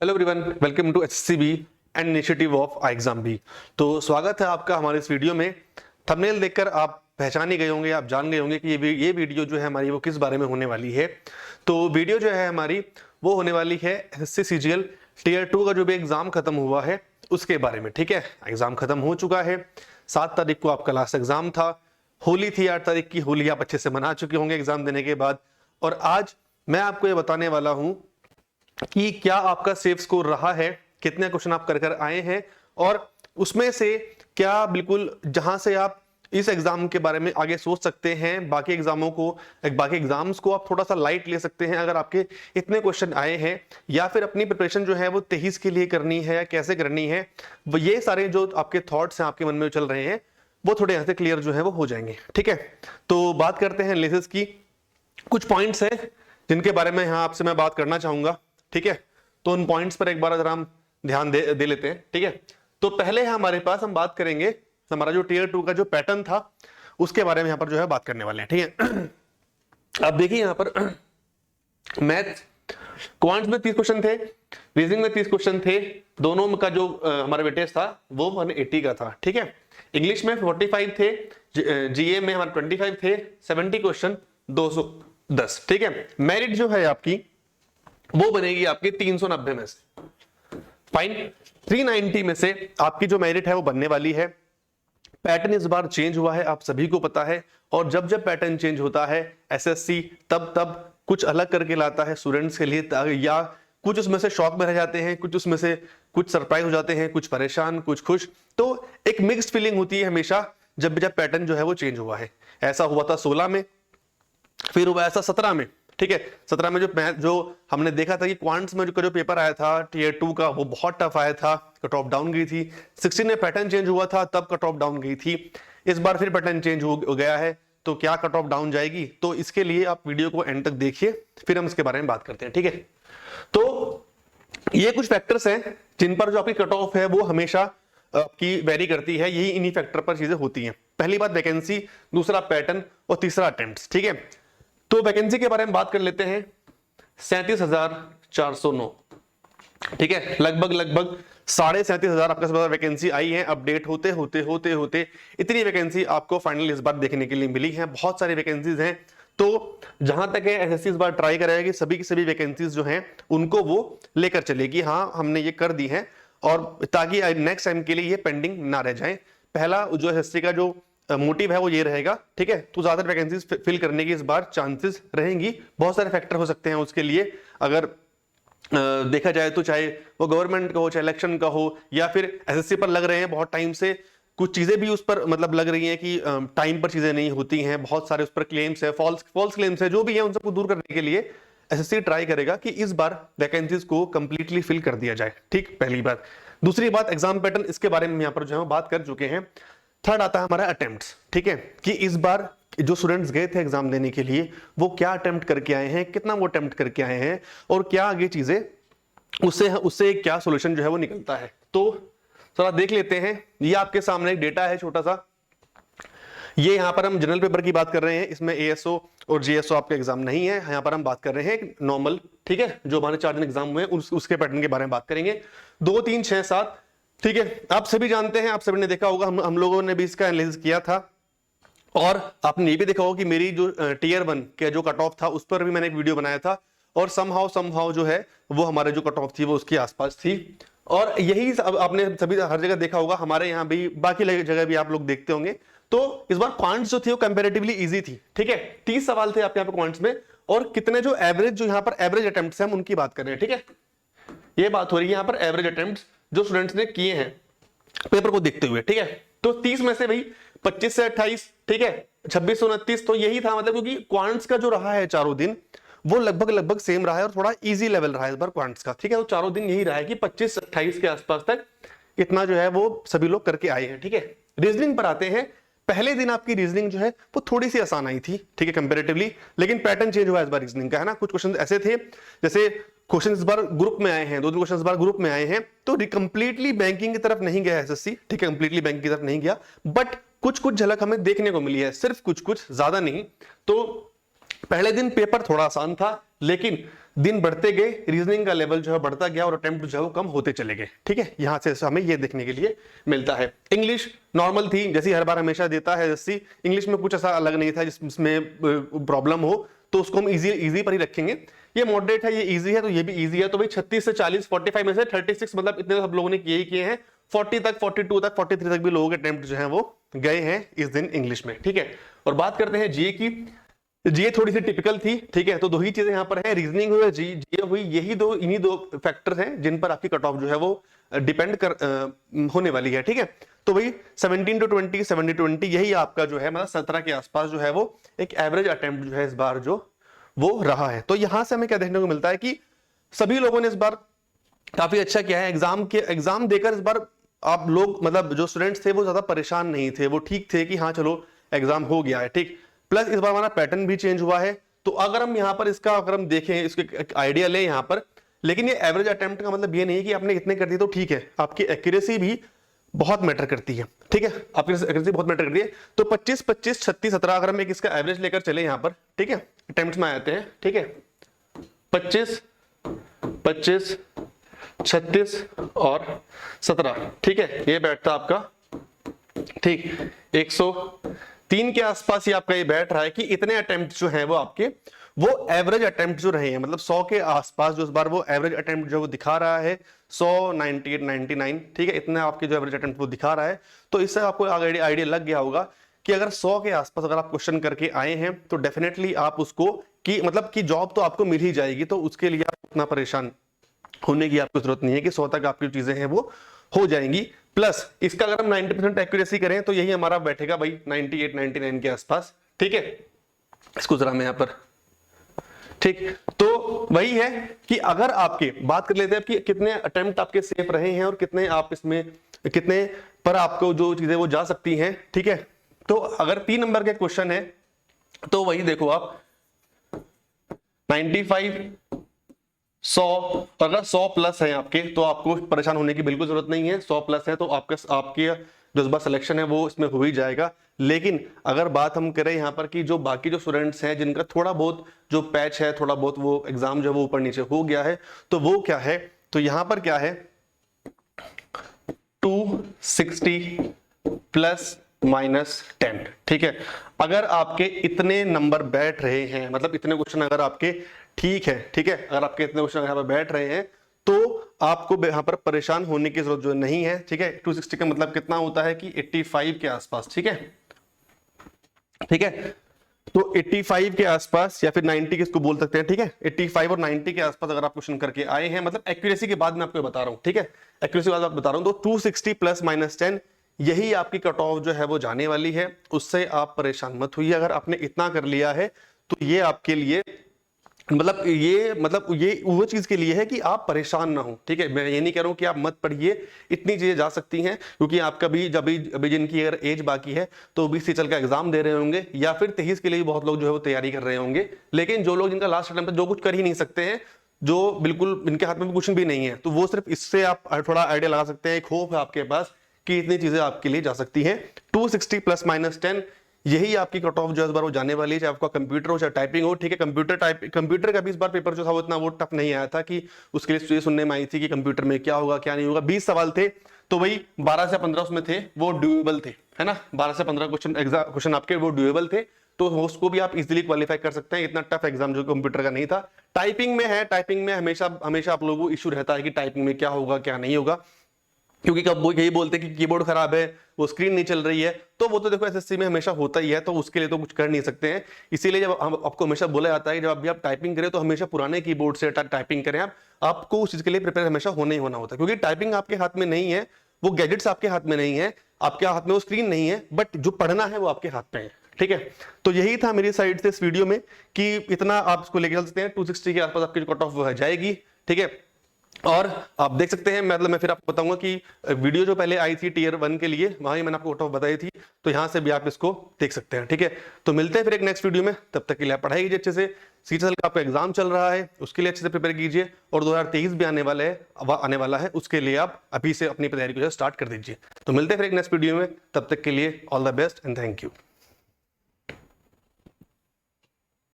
Hello everyone, welcome to HSCB and initiative of iExamBee। तो स्वागत है आपका हमारे इस वीडियो में। थंबनेल देखकर आप पहचान ही गए होंगे, आप जान गए होंगे कि ये वीडियो जो है हमारी वो किस बारे में होने वाली है। तो वीडियो जो है हमारी वो होने वाली है एसएससी सीजीएल टीयर 2 का जो भी एग्जाम खत्म हुआ है उसके बारे में। ठीक है, एग्जाम खत्म हो चुका है। 7 तारीख को आपका लास्ट एग्जाम था, होली थी 8 तारीख की। होली आप अच्छे से मना चुके होंगे एग्जाम देने के बाद। और आज मैं आपको ये बताने वाला हूं कि क्या आपका सेफ स्कोर रहा है, कितने क्वेश्चन आप कर आए हैं, और उसमें से क्या बिल्कुल जहां से आप इस एग्जाम के बारे में आगे सोच सकते हैं, बाकी एग्जाम्स को आप थोड़ा सा लाइट ले सकते हैं अगर आपके इतने क्वेश्चन आए हैं, या फिर अपनी प्रिपरेशन जो है वो 23 के लिए करनी है या कैसे करनी है। ये सारे जो आपके थॉट्स हैं आपके मन में चल रहे हैं वो थोड़े यहां से क्लियर जो है वो हो जाएंगे। ठीक है, तो बात करते हैं एनालिसिस की। कुछ पॉइंट्स हैं जिनके बारे में यहां आपसे मैं बात करना चाहूंगा। ठीक है, तो उन पॉइंट्स पर एक बार जरा हम ध्यान दे लेते हैं। ठीक है, तो पहले हमारे पास हम बात करेंगे हमारा जो टीयर 2 का जो पैटर्न था उसके बारे में यहां पर जो है बात करने वाले हैं। ठीक है, अब देखिए यहां पर मैथ क्वांट्स में 30 क्वेश्चन थे, रीजनिंग में 30 क्वेश्चन थे। दोनों का जो हमारा वेटेज था वो 180 का था। ठीक है, इंग्लिश में 45 थे, जीए में हमारे 25 थे, 70 क्वेश्चन 210। ठीक है, मेरिट जो है आपकी वो बनेगी आपकी 390 में से। फाइन, 390 में से आपकी जो मेरिट है वो बनने वाली है। पैटर्न इस बार चेंज हुआ है, आप सभी को पता है। और जब जब पैटर्न चेंज होता है एसएससी तब कुछ अलग करके लाता है स्टूडेंट्स के लिए, या कुछ उसमें से शॉक में रह जाते हैं, कुछ उसमें से कुछ सरप्राइज हो जाते हैं, कुछ परेशान, कुछ खुश। तो एक मिक्स्ड फीलिंग होती है हमेशा जब जब पैटर्न जो है वो चेंज हुआ है। ऐसा हुआ था 16 में, फिर हुआ ऐसा 17 में। ठीक है, 17 में जो हमने देखा था कि क्वांट्स में जो पेपर आया था टीयर 2 का वो बहुत टफ आया था, कट ऑफ डाउन गई थी। 16 में पैटर्न चेंज हुआ था तब कट ऑफ डाउन गई थी। इस बार फिर पैटर्न चेंज हो गया है, तो क्या कट ऑफ डाउन जाएगी? तो इसके लिए आप वीडियो को एंड तक देखिए, फिर हम इसके बारे में बात करते हैं। ठीक है, तो ये कुछ फैक्टर्स हैं जिन पर जो आपकी कट ऑफ है वो हमेशा आपकी वेरी करती है। यही इन्हीं फैक्टर पर चीजें होती हैं। पहली बात वैकेंसी, दूसरा पैटर्न, और तीसरा अटेम्प्ट्स। ठीक है, तो वैकेंसी के बारे में बात कर लेते हैं। 37,409। ठीक है, लगभग 37,500 आपका वैकेंसी आई है। अपडेट होते होते इतनी वैकेंसी आपको फाइनल इस बार देखने के लिए मिली है। बहुत सारी वैकेंसीज हैं। तो जहां तक है एसएससी इस बार ट्राई करेगा कि सभी की सभी वैकेंसीज जो हैं उनको वो लेकर चलेगी। हाँ, हमने ये कर दी है, और ताकि नेक्स्ट टाइम के लिए ये पेंडिंग ना रह जाए। पहला जो एसएससी का जो मोटिव है वो ये रहेगा। ठीक है, तो ज्यादा वैकेंसीज फिल करने की इस बार चांसेस रहेंगी। बहुत सारे फैक्टर हो सकते हैं उसके लिए। अगर देखा जाए तो चाहे वो गवर्नमेंट का हो, चाहे इलेक्शन का हो, या फिर एसएससी पर लग रहे हैं बहुत टाइम से कुछ चीजें भी उस पर मतलब लग रही हैं कि टाइम पर चीजें नहीं होती हैं। बहुत सारे उस पर क्लेम्स है, फॉल्स क्लेम्स है, जो भी है उन सबको दूर करने के लिए एसएससी ट्राई करेगा कि इस बार वैकेंसीज को कंप्लीटली फिल कर दिया जाए। ठीक, पहली बात। दूसरी बात, एग्जाम पैटर्न, इसके बारे में यहाँ पर जो है बात कर चुके हैं। थर्ड आता है हमारा अटेम्प्ट्स। ठीक है, कि इस बार जो स्टूडेंट्स गए थे एग्जाम देने के लिए वो क्या अटेम्प्ट करके आए हैं, कितना वो अटेम्प्ट करके आए हैं, और क्या आगे चीजें उससे क्या सॉल्यूशन जो है वो निकलता है। तो थोड़ा देख लेते हैं। ये आपके सामने एक डेटा है छोटा सा। ये यहाँ पर हम जनरल पेपर की बात कर रहे हैं, इसमें एएसओ और जीएसओ आपका एग्जाम नहीं है। यहाँ पर हम बात कर रहे हैं नॉर्मल। ठीक है, जो हमारे 4 दिन एग्जाम हुए उसके पैटर्न के बारे में बात करेंगे। 2, 3, 6, 7। ठीक है, आप सभी जानते हैं, आप सभी ने देखा होगा, हम लोगों ने भी इसका एनालिसिस किया था। और आपने ये भी देखा होगा कि मेरी जो टीयर 1 के जो कट ऑफ था उस पर भी मैंने एक वीडियो बनाया था, और समहाउ जो है वो हमारे जो कट ऑफ थी वो उसके आसपास थी। और यही आपने सभी हर जगह देखा होगा, हमारे यहाँ भी, बाकी जगह भी आप लोग देखते होंगे। तो इस बार क्वांट्स जो थी वो कंपैरेटिवली इजी थी। ठीक है, 30 सवाल थे आपके यहाँ पे क्वांट्स में, और कितने जो एवरेज, जो यहाँ पर एवरेज अटेम्प्ट्स हैं हम उनकी बात कर रहे हैं। ठीक है, ये बात हो रही है यहाँ पर एवरेज अटेम्प्ट्स जो स्टूडेंट्स ने किए हैं पेपर को देखते हुए। ठीक है, तो 30 में से भाई 25 से 28, ठीक है, 26 से 29, तो यही था। मतलब क्योंकि क्वांट्स का जो रहा है चारों दिन वो लगभग सेम रहा है, और थोड़ा इजी लेवल रहा है इस बार क्वांट्स का। ठीक है, तो चारों दिन यही रहा है कि 25 से 28 के आसपास तक इतना जो है वो सभी लोग करके आए हैं। ठीक है, रीजनिंग पर आते हैं। पहले दिन आपकी रीजनिंग जो है वो थोड़ी सी आसान आई थी। ठीक है, कंपैरेटिवली, लेकिन पैटर्न चेंज हुआ इस बार रीजनिंग का, है ना। कुछ क्वेश्चन ऐसे थे, जैसे क्वेश्चन इस बार ग्रुप में आए हैं, 2-3 क्वेश्चन इस बार ग्रुप में आए हैं, तो कंप्लीटली बैंकिंग की तरफ नहीं गया एसएससी। ठीक है, कंप्लीटली बैंकिंग की तरफ नहीं गया, बट कुछ झलक हमें देखने को मिली है, सिर्फ कुछ, ज्यादा नहीं। तो पहले दिन पेपर थोड़ा आसान था, लेकिन दिन बढ़ते गए रीजनिंग का लेवल जो है बढ़ता गया और अटेम्प्ट जो है वो कम होते चले गए। ठीक है, यहां से हमें ये देखने के लिए मिलता है। इंग्लिश नॉर्मल थी, जैसी हर बार हमेशा देता है, जैसी इंग्लिश में कुछ ऐसा अलग नहीं था जिसमें प्रॉब्लम हो, तो उसको हम इजी पर ही रखेंगे। ये मॉडरेट है, ये इजी है, तो ये भी इजी है। तो भाई 36 से 40, 45 में से 36 मतलब इतने सब लोगों ने किए ही किए हैं। 40 तक, 42 तक, 43 तक भी लोगों के अटेम्प्ट जो है वो गए हैं इस दिन इंग्लिश में। ठीक है, और बात करते हैं जीए की। जीए थोड़ी सी टिपिकल थी। ठीक है, तो दो ही चीजें यहाँ पर है, रीजनिंग हुई, जीए हुई, यही दो, इन्हीं दो फैक्टर हैं जिन पर आपकी कट ऑफ जो है वो डिपेंड होने वाली है। ठीक है, तो भाई 17 to 20, 70 to 20 यही आपका जो है मतलब 17 के आसपास जो है वो एक एवरेज अटेम्प्ट जो है इस बार जो वो रहा है। तो यहां से हमें क्या देखने को मिलता है कि सभी लोगों ने इस बार काफी अच्छा किया है। एग्जाम देकर इस बार आप लोग मतलब जो स्टूडेंट्स थे वो ज्यादा परेशान नहीं थे, वो ठीक थे कि हाँ चलो एग्जाम हो गया है। ठीक, प्लस इस बार हमारा पैटर्न भी चेंज हुआ है। तो अगर हम यहाँ पर इसका अगर हम देखें, इसके आइडिया लें यहाँ पर, लेकिन ये एवरेज अटेम्प्ट का मतलब ये नहीं कि आपने इतने कर दिए तो ठीक है, आपकी एक्यूरेसी भी बहुत मैटर करती है। ठीक है, आपकी एक्यूरेसी बहुत मैटर करती है। तो 25, 25, 36, 17 अगर हम एक इसका एवरेज लेकर चले यहाँ पर, ठीक है, अटेम्प्ट में आते हैं। ठीक है, 25, 25, 36 और 17। ठीक है, ये बैठता आपका, ठीक, 103 के आसपास ही आपका ये बैठ रहा है कि इतने अटेम्प्ट जो हैं वो आपके वो एवरेज अटेम्प्ट जो रहे हैं, मतलब 100 के आसपास जो इस बार वो एवरेज अटेम्प्ट जो वो दिखा रहा है 100, 98, 99। ठीक है, इतने आपके जो एवरेज अटेम्प्ट वो दिखा रहा है। तो इससे आपको आइडिया लग गया होगा कि अगर 100 के आसपास अगर आप क्वेश्चन करके आए हैं तो डेफिनेटली आप उसको कि मतलब कि जॉब तो आपको मिल ही जाएगी। तो उसके लिए आप उतना परेशान होने की आपको जरूरत नहीं है कि 100 तक आपकी चीजें हैं वो हो जाएंगी। प्लस इसका अगर हम 90% एक्यूरेसी करें तो यही हमारा बैठेगा भाई 98, 99 के आसपास। ठीक है, इसको जरा मैं यहां पर, ठीक, तो वही है कि अगर आपके बात कर लेते हैं कि कितने अटेम्प्ट आपके सेफ रहे हैं और कितने आप इसमें कितने पर आपको जो चीजें वो जा सकती हैं। ठीक है, तो अगर 3 नंबर के क्वेश्चन है तो वही देखो आप 95, 100, अगर 100 प्लस है आपके तो आपको परेशान होने की बिल्कुल जरूरत नहीं है। 100 प्लस है तो आपके जो इस बार सिलेक्शन है वो इसमें हो ही जाएगा। लेकिन अगर बात हम करें यहाँ पर कि जो बाकी जो स्टूडेंट्स हैं जिनका थोड़ा बहुत जो पैच है, थोड़ा बहुत वो एग्जाम जो है वो ऊपर नीचे हो गया है, तो वो क्या है, तो यहाँ पर क्या है 260 प्लस -10। ठीक है, अगर आपके इतने नंबर बैठ रहे हैं, मतलब इतने क्वेश्चन अगर आपके ठीक है, ठीक है, अगर आपके इतने क्वेश्चन यहाँ पर बैठ रहे हैं तो आपको यहाँ पर परेशान होने की जरूरत जो नहीं है। ठीक है, 260 का मतलब कितना होता है कि 85 के आसपास। ठीक है, ठीक है, तो 85 के आसपास या फिर 90 किसको बोल सकते हैं। ठीक है, 85 और 90 के आसपास अगर आप क्वेश्चन करके आए हैं, मतलब एक्यूरेसी के बाद मैं आपको बता रहा हूं। ठीक है, एक्यूरेसी के बाद बता रहा हूं, तो 260 प्लस -10 यही आपकी कट ऑफ जो है वो जाने वाली है। उससे आप परेशान मत होइए। अगर आपने इतना कर लिया है तो ये आपके लिए मतलब ये वो चीज के लिए है कि आप परेशान ना हो। ठीक है, मैं ये नहीं कह रहा हूं कि आप मत पढ़िए, इतनी चीजें जा सकती हैं, क्योंकि आपका भी जब अभी जिनकी अगर एज बाकी है तो 20 से चल का एग्जाम दे रहे होंगे या फिर 23 के लिए भी बहुत लोग जो है वो तैयारी कर रहे होंगे। लेकिन जो लोग जिनका लास्ट अटेम्प्ट है, जो कुछ कर ही नहीं सकते हैं, जो बिल्कुल इनके हाथ में कुछ भी नहीं है, तो वो सिर्फ इससे आप थोड़ा आइडिया लगा सकते हैं। एक होप है आपके पास कि इतनी चीजें आपके लिए जा सकती हैं। 260 प्लस -10 यही आपकी कट ऑफ जो है इस बार वो जाने वाली है, चाहे आपका कंप्यूटर हो चाहे टाइपिंग हो। ठीक है, कंप्यूटर का भी इस बार पेपर जो था वो इतना वो टफ नहीं आया था कि उसके लिए ये सुनने में आई थी कि कंप्यूटर में क्या होगा क्या नहीं होगा। 20 सवाल थे तो वही 12 से 15 उसमें थे वो ड्यूएबल थे, है ना, 12 से 15 क्वेश्चन आपके वो ड्यूएबल थे, तो उसको भी आप इजीली क्वालिफाई कर सकते हैं। इतना टफ एग्जाम जो कंप्यूटर का नहीं था। टाइपिंग में है, टाइपिंग में हमेशा आप लोगों को इश्यू रहता है कि टाइपिंग में क्या होगा क्या नहीं होगा, क्योंकि कब वो यही बोलते हैं कि कीबोर्ड खराब है, वो स्क्रीन नहीं चल रही है, तो वो तो देखो एसएससी में हमेशा होता ही है, तो उसके लिए तो कुछ कर नहीं सकते हैं। इसीलिए जब आपको हमेशा बोला जाता है कि जब भी आप टाइपिंग करें तो हमेशा पुराने कीबोर्ड से टाइपिंग करें। आपको उस चीज के लिए प्रिपेयर हमेशा होना ही होना होता है, क्योंकि टाइपिंग आपके हाथ में नहीं है, वो गैजेट्स आपके हाथ में नहीं है, आपके हाथ में वो स्क्रीन नहीं है, बट जो पढ़ना है वो आपके हाथ में है। ठीक है, तो यही था मेरी साइड से इस वीडियो में कि इतना आप इसको लेके चल सकते हैं। 260 के आसपास आपकी कट ऑफ जाएगी। ठीक है, और आप देख सकते हैं, मतलब मैं फिर आपको बताऊंगा कि वीडियो जो पहले आई थी टियर 1 के लिए, वहां ही मैंने आपको कट ऑफ बताई थी, तो यहां से भी आप इसको देख सकते हैं। ठीक है, तो मिलते हैं फिर एक नेक्स्ट वीडियो में, तब तक के लिए आप पढ़ाई कीजिए अच्छे से। सीजीएल का आपका एग्जाम चल रहा है, उसके लिए अच्छे से प्रिपेयर कीजिए, और 2023 भी आने वाला है, उसके लिए आप अभी से अपनी तैयारी को स्टार्ट कर दीजिए। तो मिलते हैं फिर एक नेक्स्ट वीडियो में, तब तक के लिए all the best and thank you.